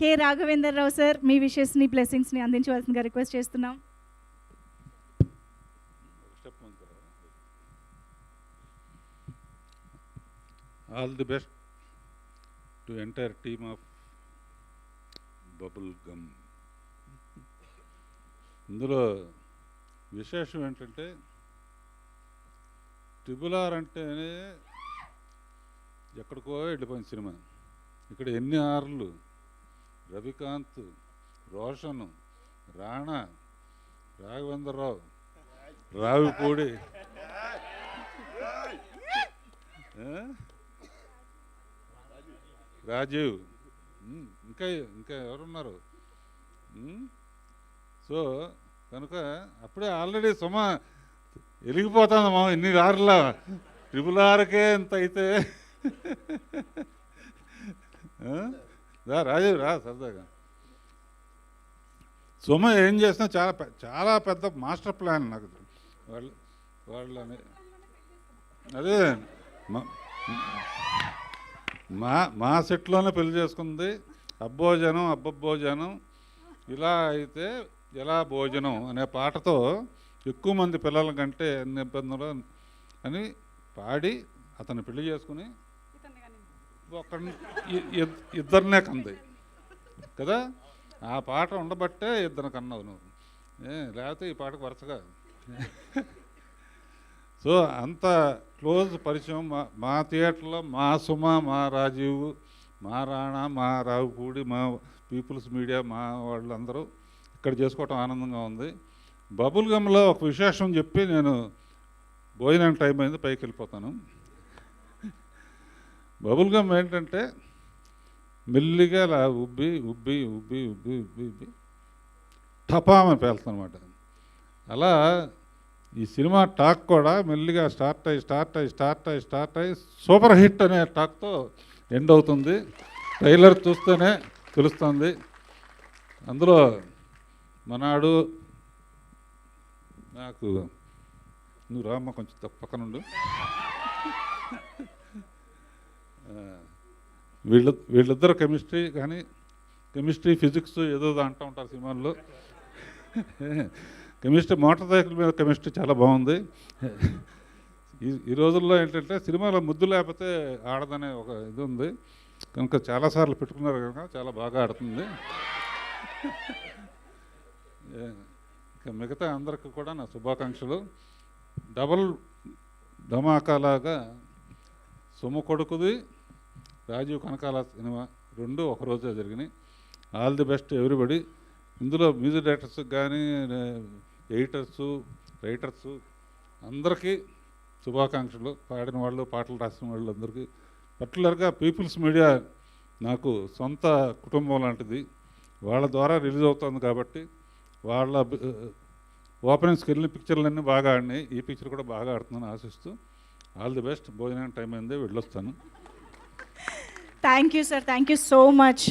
K Raghavender Rao sir మీ విషెస్ని బ్లెస్సింగ్స్ని అందించవలసిందిగా రిక్వెస్ట్ చేస్తున్నాం. All the best to entire team of bubble gum. ఇందులో విశేషం ఏంటంటే ట్రిబుల్ R అంటేనే ఎక్కడికో వెళ్ళిపోయిన సినిమా. ఇక్కడ ఎన్ని ఆర్లు, రవికాంత్, రోషన్, రాణా, రాఘవేంద్రరావు, రావిపూడి, రాజీవ్, ఇంకా ఇంకా ఎవరున్నారు. సో కనుక అప్పుడే ఆల్రెడీ సుమ వెలిగిపోతుంది మా ఇన్ని ఆరులా. ట్రిబుల్ Rకే ఎంత అయితే రాజీవ్ రా సరదాగా. సుమ ఏం చేసినా చాలా చాలా పెద్ద మాస్టర్ ప్లాన్ నాకు వాళ్ళని. అదే మా సెట్లోనే పెళ్లి చేసుకుంది. అబ్బోజనం అబ్బబ్బోజనం ఇలా అయితే ఎలా భోజనం అనే పాటతో ఎక్కువ మంది పిల్లల కంటే ఎన్ని ఇబ్బందులు అని పాడి అతను పెళ్లి చేసుకుని ఇద్దరినే కంది కదా. ఆ పాట ఉండబట్టే ఇద్దరు కన్నావు నువ్వు, లేకపోతే ఈ పాటకు వరుసగా. సో అంత క్లోజ్ పరిచయం మా థియేటర్లో. మా సుమ, మా రాజీవ్, మా రాణా, మా రావుపూడి, మా పీపుల్స్ మీడియా, మా వాళ్ళందరూ ఇక్కడ చేసుకోవటం ఆనందంగా ఉంది. బబుల్ గమ్లో ఒక విశేషం చెప్పి నేను భోజనం టైం అయింది పైకి వెళ్ళిపోతాను. బబుల్ గమ్ ఏంటంటే మెల్లిగా అలా ఉబ్బి ఉబ్బి ఉబ్బి ఉబ్బి ఉబ్బి ఉబ్బి టపామని పేలుతుందన్నమాట. అలా ఈ సినిమా టాక్ కూడా మెల్లిగా స్టార్ట్ అయ్యి సూపర్ హిట్ అనే టాక్తో ఎండ్ అవుతుంది. ట్రైలర్ చూస్తేనే తెలుస్తుంది. అందులో మనాడు నాకు నువ్వు రామ్మ కొంచెం పక్కనుండు. వీళ్ళిద్దరు కెమిస్ట్రీ కానీ కెమిస్ట్రీ ఫిజిక్స్ ఏదో అంటూ ఉంటారు సినిమాల్లో. కెమిస్ట్రీ మోటార్ సైకిల్ మీద కెమిస్ట్రీ చాలా బాగుంది. ఈ రోజుల్లో ఏంటంటే సినిమాలో ముద్దు లేకపోతే ఆడదనే ఒక ఇది ఉంది కనుక చాలాసార్లు పెట్టుకున్నారు కనుక చాలా బాగా ఆడుతుంది. ఇంకా మిగతా అందరికి కూడా నా శుభాకాంక్షలు. డబల్ ధమాకాలాగా సొమ్ము కొడుకుది, రాజీవ్ కనకాల సినిమా రెండు ఒకరోజే జరిగినాయి. All the best everybody. ఇందులో మ్యూజిక్ డైరెక్టర్స్ కానీ ఎడిటర్సు రైటర్సు అందరికీ శుభాకాంక్షలు. పాడిన వాళ్ళు, పాటలు రాసిన వాళ్ళు అందరికీ. పర్టికులర్గా పీపుల్స్ మీడియా నాకు సొంత కుటుంబం లాంటిది. వాళ్ళ ద్వారా రిలీజ్ అవుతుంది కాబట్టి వాళ్ళ ఓపెనింగ్స్కి వెళ్ళిన పిక్చర్లన్నీ బాగా ఆడినాయి. ఈ పిక్చర్ కూడా బాగా ఆడుతుందని ఆశిస్తూ ఆల్ ది బెస్ట్. భోజనం టైం అయింది, వెళ్ళొస్తాను. Thank you sir, thank you so much.